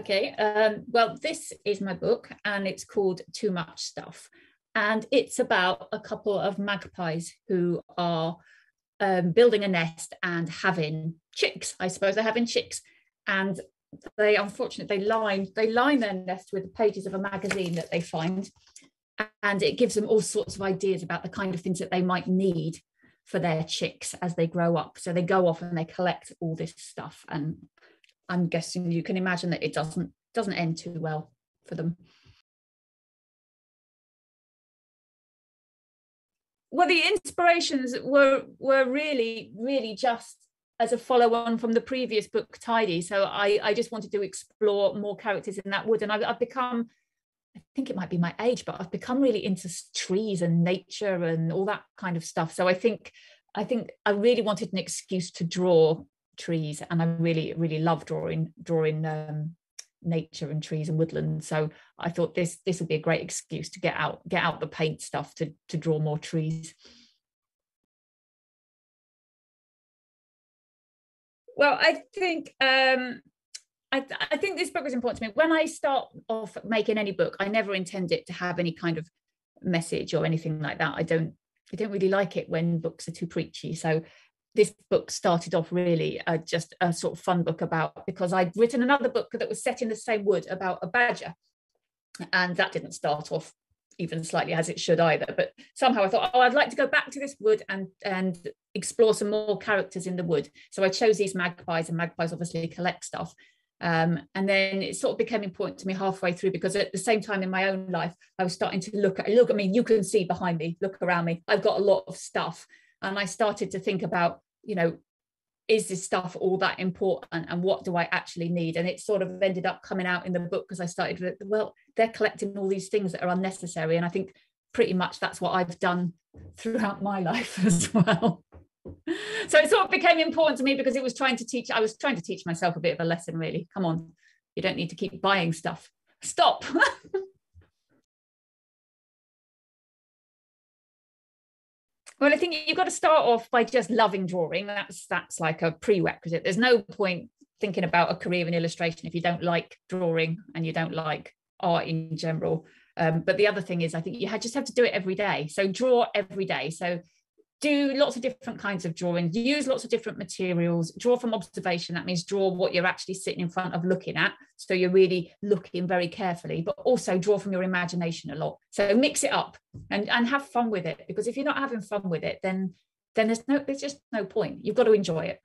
Okay, well, this is my book and it's called Too Much Stuff. And it's about a couple of magpies who are building a nest and having chicks. I suppose they're having chicks. And they, unfortunately, they line their nest with the pages of a magazine that they find. And it gives them all sorts of ideas about the kind of things that they might need for their chicks as they grow up. So they go off and they collect all this stuff. And I'm guessing you can imagine that it doesn't end too well for them. Well, the inspirations were really, really just as a follow-on from the previous book, Tidy. So I just wanted to explore more characters in that wood. And I've become, I think it might be my age, but I've become really into trees and nature and all that kind of stuff. So I think I really wanted an excuse to draw trees, and I really, really love drawing nature and trees and woodland. So I thought this would be a great excuse to get out the paint stuff to draw more trees. Well, I think this book was important to me. When I start off making any book, I never intend it to have any kind of message or anything like that. I don't really like it when books are too preachy. So this book started off really just a sort of fun book because I'd written another book that was set in the same wood about a badger. And that didn't start off even slightly as it should either. But somehow I thought, I'd like to go back to this wood and explore some more characters in the wood. So I chose these magpies, and magpies obviously collect stuff. And then it sort of became important to me halfway through, because at the same time in my own life, I was starting to look at me, you can see behind me, look around me, I've got a lot of stuff. And I started to think about, is this stuff all that important, and what do I actually need? And it sort of ended up coming out in the book, because I started with, well, they're collecting all these things that are unnecessary. And I think pretty much that's what I've done throughout my life as well. So it sort of became important to me because I was trying to teach myself a bit of a lesson, really. Come on, you don't need to keep buying stuff. Stop. Well, I think you've got to start off by just loving drawing. That's like a prerequisite. There's no point thinking about a career in illustration if you don't like drawing and you don't like art in general. But the other thing is, I think you just have to do it every day. So draw every day. So do lots of different kinds of drawing, use lots of different materials, draw from observation. That means draw what you're actually sitting in front of looking at. So you're really looking very carefully, but also draw from your imagination a lot. So mix it up and have fun with it, because if you're not having fun with it, then there's just no point. You've got to enjoy it.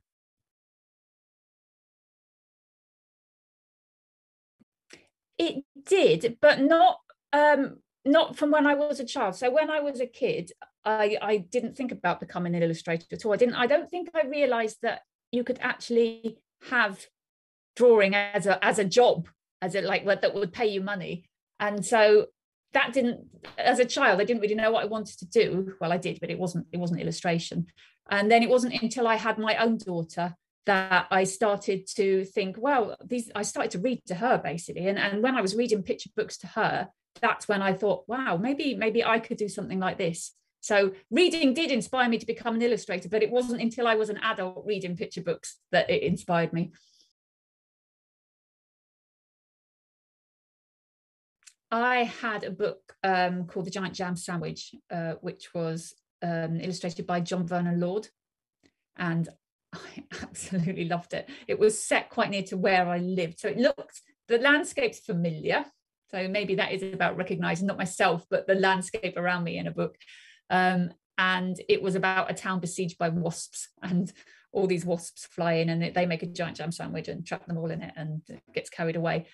It did, but not from when I was a child. So when I was a kid, I didn't think about becoming an illustrator at all. I don't think I realized that you could actually have drawing as a job, that would pay you money. And so that didn't, as a child, I didn't really know what I wanted to do. Well, I did, but it wasn't illustration. And then it wasn't until I had my own daughter that I started to think, well, I started to read to her, basically. And when I was reading picture books to her, that's when I thought, wow, maybe I could do something like this. So reading did inspire me to become an illustrator, but it wasn't until I was an adult reading picture books that it inspired me. I had a book called The Giant Jam Sandwich, which was illustrated by John Vernon Lord. And I absolutely loved it. It was set quite near to where I lived. So the landscape's familiar. So maybe that is about recognizing not myself, but the landscape around me in a book. And it was about a town besieged by wasps, and all these wasps fly in and they make a giant jam sandwich and trap them all in it, and it gets carried away.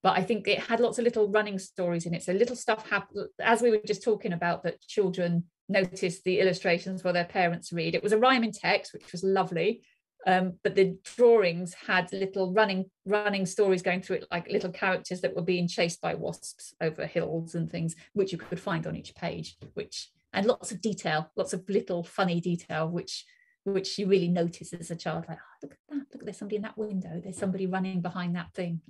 But I think it had lots of little running stories in it. So little stuff happened, as we were just talking about, that children noticed the illustrations while their parents read. It was a rhyming text, which was lovely. But the drawings had little running stories going through it, like little characters that were being chased by wasps over hills and things, which you could find on each page, and lots of detail, lots of little funny detail, which you really notice as a child, like, oh, look at that, look, there's somebody in that window, there's somebody running behind that thing.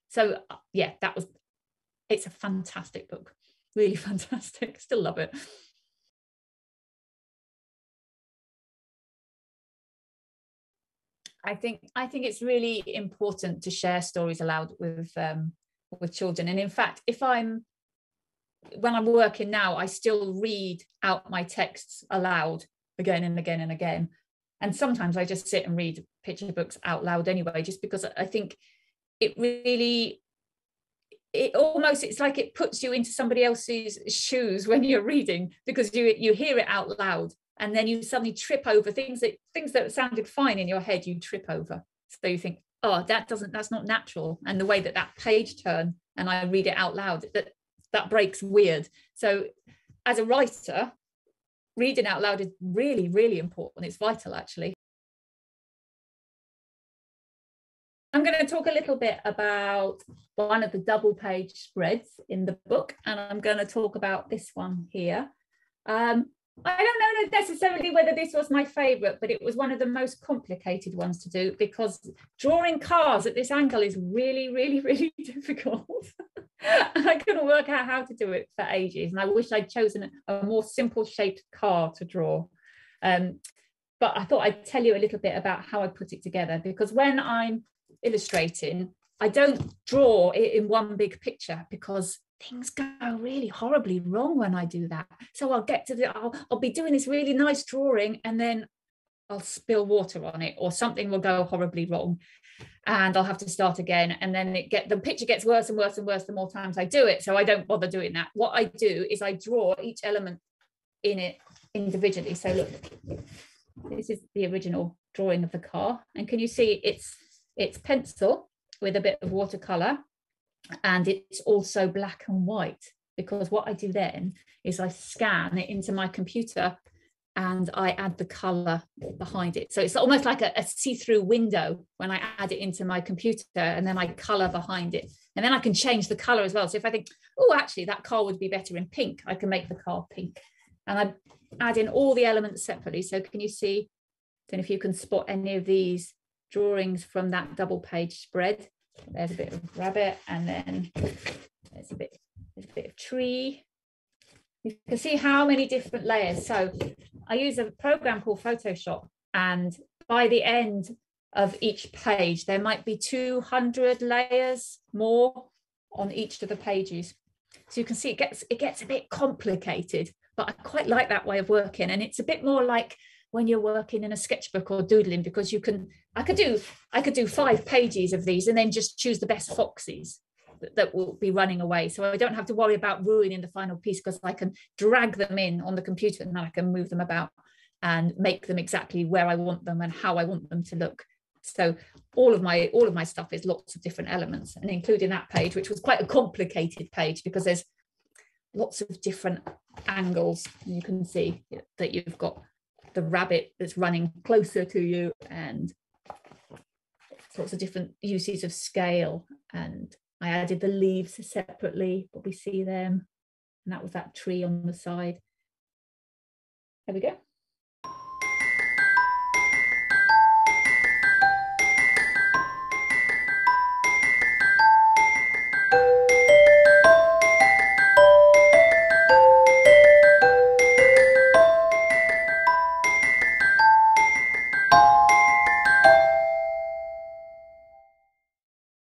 So yeah, it's a fantastic book, really fantastic, still love it. I think it's really important to share stories aloud with children. And in fact, when I'm working now, I still read out my texts aloud again and again and again. And sometimes I just sit and read picture books out loud anyway, just because I think it really, it's like it puts you into somebody else's shoes when you're reading, because you hear it out loud, and then you suddenly trip over things that sounded fine in your head, you trip over. So you think, oh, that's not natural. And the way that page turn and I read it out loud, that breaks weird. So as a writer, reading out loud is really, really important. It's vital, actually. I'm going to talk a little bit about one of the double page spreads in the book, and I'm going to talk about this one here. I don't know necessarily whether this was my favorite, but it was one of the most complicated ones to do, because drawing cars at this angle is really, really, really difficult. And I couldn't work out how to do it for ages. And I wish I'd chosen a more simple shaped car to draw. But I thought I'd tell you a little bit about how I put it together, because when I'm illustrating, I don't draw it in one big picture, because things go really horribly wrong when I do that. So I'll be doing this really nice drawing, and then I'll spill water on it, or something will go horribly wrong, and I'll have to start again. And then the picture gets worse and worse and worse the more times I do it. So I don't bother doing that. What I do is I draw each element in it individually. So look, this is the original drawing of the car, and can you see it's pencil with a bit of watercolor, and it's also black and white, because what I do then is I scan it into my computer and I add the color behind it. So it's almost like a see-through window when I add it into my computer, and then I color behind it, and then I can change the color as well. So if I think, oh, actually that car would be better in pink, I can make the car pink, and I add in all the elements separately. So can you see, I don't know if you can spot any of these drawings from that double page spread. There's a bit of rabbit, and then there's a bit of tree. You can see how many different layers. So I use a program called Photoshop, and by the end of each page, there might be 200 layers more on each of the pages. So you can see it gets a bit complicated, but I quite like that way of working. And it's a bit more like when you're working in a sketchbook or doodling, because I could do 5 pages of these and then just choose the best foxes that will be running away. So I don't have to worry about ruining the final piece, because I can drag them in on the computer, and then I can move them about and make them exactly where I want them and how I want them to look. So all of my stuff is lots of different elements, and including that page, which was quite a complicated page because there's lots of different angles. You can see that you've got the rabbit that's running closer to you, and lots of different uses of scale. And I added the leaves separately, but we see them, and that was that tree on the side. There we go.